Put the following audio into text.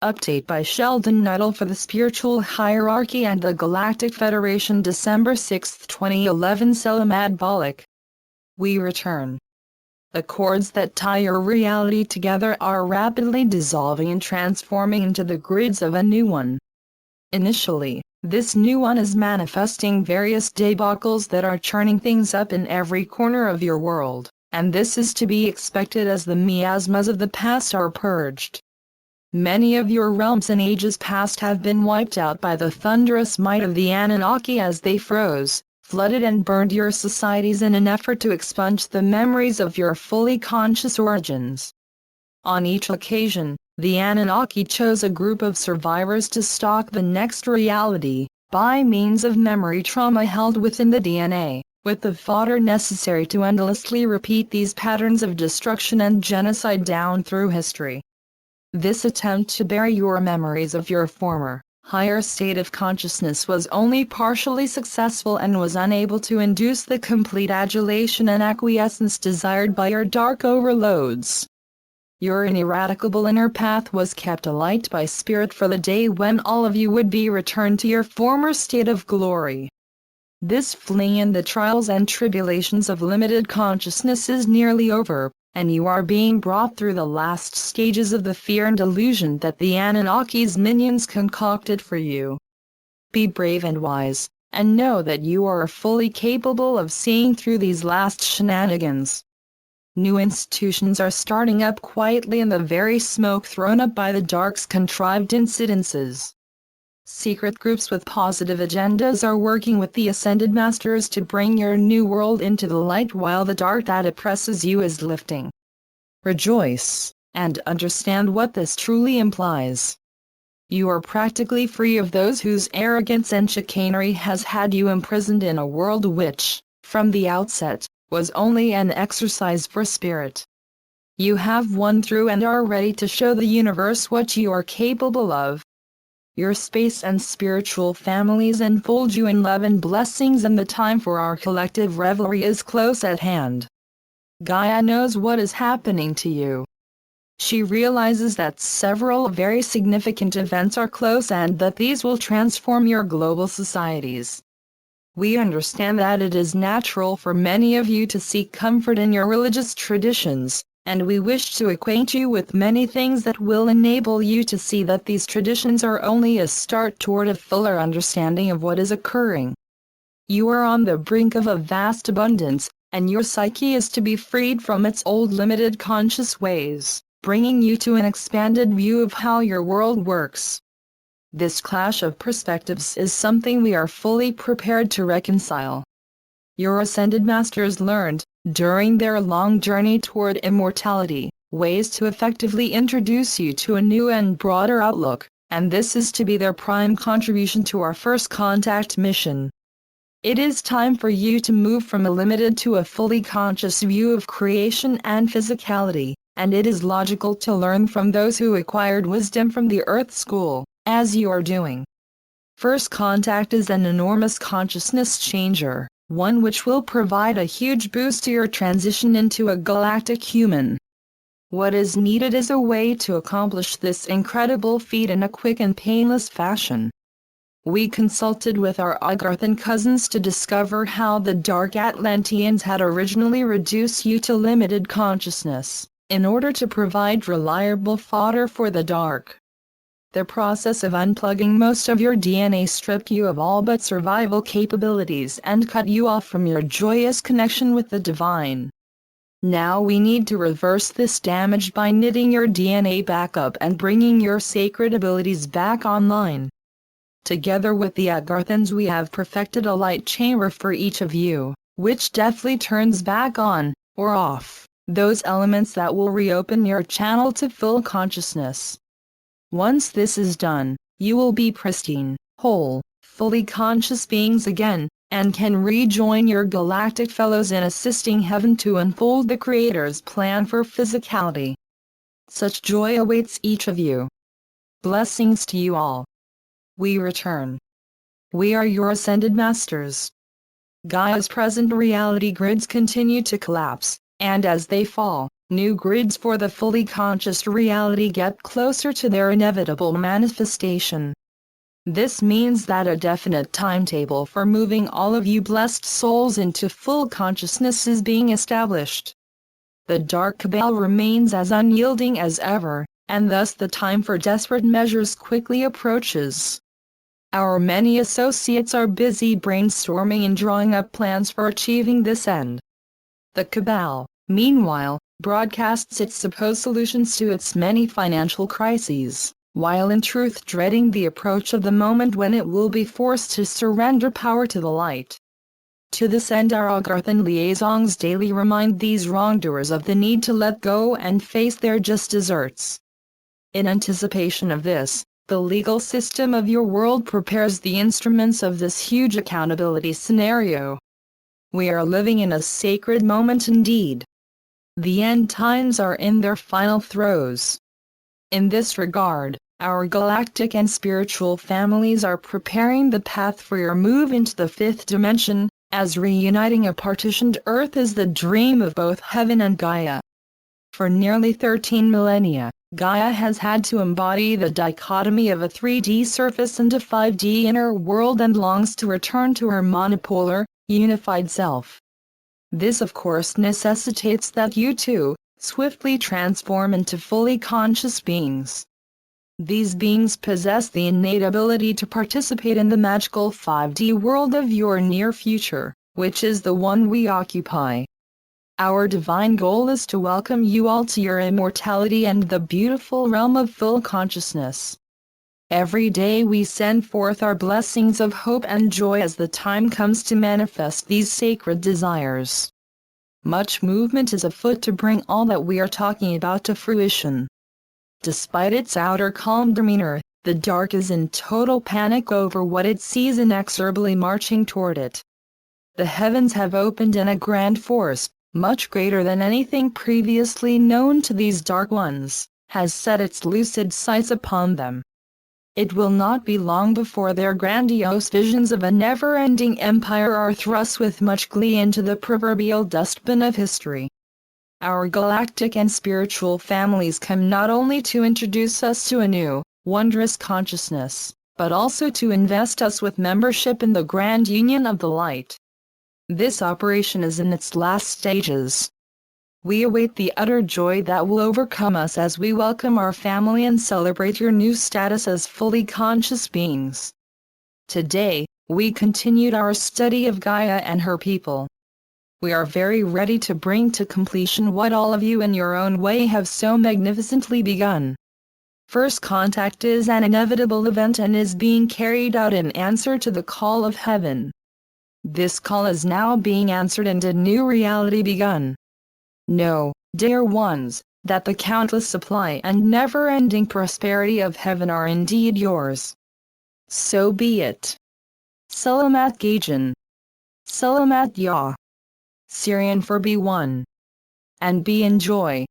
Update by Sheldan Nidle for the Spiritual Hierarchy and the Galactic Federation, December 6, 2011. Selamad. We return. The cords that tie your reality together are rapidly dissolving and transforming into the grids of a new one. Initially, this new one is manifesting various debacles that are churning things up in every corner of your world, and this is to be expected as the miasmas of the past are purged. Many of your realms in ages past have been wiped out by the thunderous might of the Anunnaki as they froze, flooded and burned your societies in an effort to expunge the memories of your fully conscious origins. On each occasion, the Anunnaki chose a group of survivors to stalk the next reality, by means of memory trauma held within the DNA, with the fodder necessary to endlessly repeat these patterns of destruction and genocide down through history. This attempt to bury your memories of your former, higher state of consciousness was only partially successful and was unable to induce the complete adulation and acquiescence desired by your dark overloads. Your ineradicable inner path was kept alight by spirit for the day when all of you would be returned to your former state of glory. This fling in the trials and tribulations of limited consciousness is nearly over, and you are being brought through the last stages of the fear and delusion that the Anunnaki's minions concocted for you. Be brave and wise, and know that you are fully capable of seeing through these last shenanigans. New institutions are starting up quietly in the very smoke thrown up by the dark's contrived incidences. Secret groups with positive agendas are working with the Ascended Masters to bring your new world into the light while the dark that oppresses you is lifting. Rejoice, and understand what this truly implies. You are practically free of those whose arrogance and chicanery has had you imprisoned in a world which, from the outset, was only an exercise for spirit. You have won through and are ready to show the universe what you are capable of. Your space and spiritual families enfold you in love and blessings, and the time for our collective revelry is close at hand. Gaia knows what is happening to you. She realizes that several very significant events are close and that these will transform your global societies. We understand that it is natural for many of you to seek comfort in your religious traditions, and we wish to acquaint you with many things that will enable you to see that these traditions are only a start toward a fuller understanding of what is occurring. You are on the brink of a vast abundance, and your psyche is to be freed from its old limited conscious ways, bringing you to an expanded view of how your world works. This clash of perspectives is something we are fully prepared to reconcile. Your Ascended Masters learned, during their long journey toward immortality, ways to effectively introduce you to a new and broader outlook, and this is to be their prime contribution to our first contact mission. It is time for you to move from a limited to a fully conscious view of creation and physicality, and it is logical to learn from those who acquired wisdom from the Earth School, as you are doing. First contact is an enormous consciousness changer, one which will provide a huge boost to your transition into a galactic human. What is needed is a way to accomplish this incredible feat in a quick and painless fashion. We consulted with our Agarthan cousins to discover how the Dark Atlanteans had originally reduced you to limited consciousness, in order to provide reliable fodder for the dark. The process of unplugging most of your DNA stripped you of all but survival capabilities and cut you off from your joyous connection with the divine. Now we need to reverse this damage by knitting your DNA back up and bringing your sacred abilities back online. Together with the Agarthans, we have perfected a light chamber for each of you, which deftly turns back on, or off, those elements that will reopen your channel to full consciousness. Once this is done, you will be pristine, whole, fully conscious beings again, and can rejoin your galactic fellows in assisting heaven to unfold the Creator's plan for physicality. Such joy awaits each of you. Blessings to you all. We return. We are your Ascended Masters. Gaia's present reality grids continue to collapse, and as they fall, New grids for the fully conscious reality get closer to their inevitable manifestation. This means that a definite timetable for moving all of you blessed souls into full consciousness is being established. The dark cabal remains as unyielding as ever, and thus the time for desperate measures quickly approaches. Our many associates are busy brainstorming and drawing up plans for achieving this end. The cabal, meanwhile, broadcasts its supposed solutions to its many financial crises, while in truth dreading the approach of the moment when it will be forced to surrender power to the light. To this end our Algarthan liaisons daily remind these wrongdoers of the need to let go and face their just deserts. In anticipation of this, the legal system of your world prepares the instruments of this huge accountability scenario. We are living in a sacred moment indeed. The end times are in their final throes. In this regard, our galactic and spiritual families are preparing the path for your move into the fifth dimension, as reuniting a partitioned Earth is the dream of both heaven and Gaia. For nearly 13 millennia, Gaia has had to embody the dichotomy of a 3D surface and a 5D inner world and longs to return to her monopolar, unified self. This of course necessitates that you too, swiftly transform into fully conscious beings. These beings possess the innate ability to participate in the magical 5D world of your near future, which is the one we occupy. Our divine goal is to welcome you all to your immortality and the beautiful realm of full consciousness. Every day we send forth our blessings of hope and joy as the time comes to manifest these sacred desires. Much movement is afoot to bring all that we are talking about to fruition. Despite its outer calm demeanor, the dark is in total panic over what it sees inexorably marching toward it. The heavens have opened and a grand force, much greater than anything previously known to these dark ones, has set its lucid sights upon them. It will not be long before their grandiose visions of a never-ending empire are thrust with much glee into the proverbial dustbin of history. Our galactic and spiritual families come not only to introduce us to a new, wondrous consciousness, but also to invest us with membership in the grand union of the light. This operation is in its last stages. We await the utter joy that will overcome us as we welcome our family and celebrate your new status as fully conscious beings. Today, we continued our study of Gaia and her people. We are very ready to bring to completion what all of you in your own way have so magnificently begun. First contact is an inevitable event and is being carried out in answer to the call of heaven. This call is now being answered and a new reality begun. Know, dear ones, that the countless supply and never-ending prosperity of heaven are indeed yours. So be it. Selamat Gajan. Selamat Ya. Syrian for be one. And be in joy.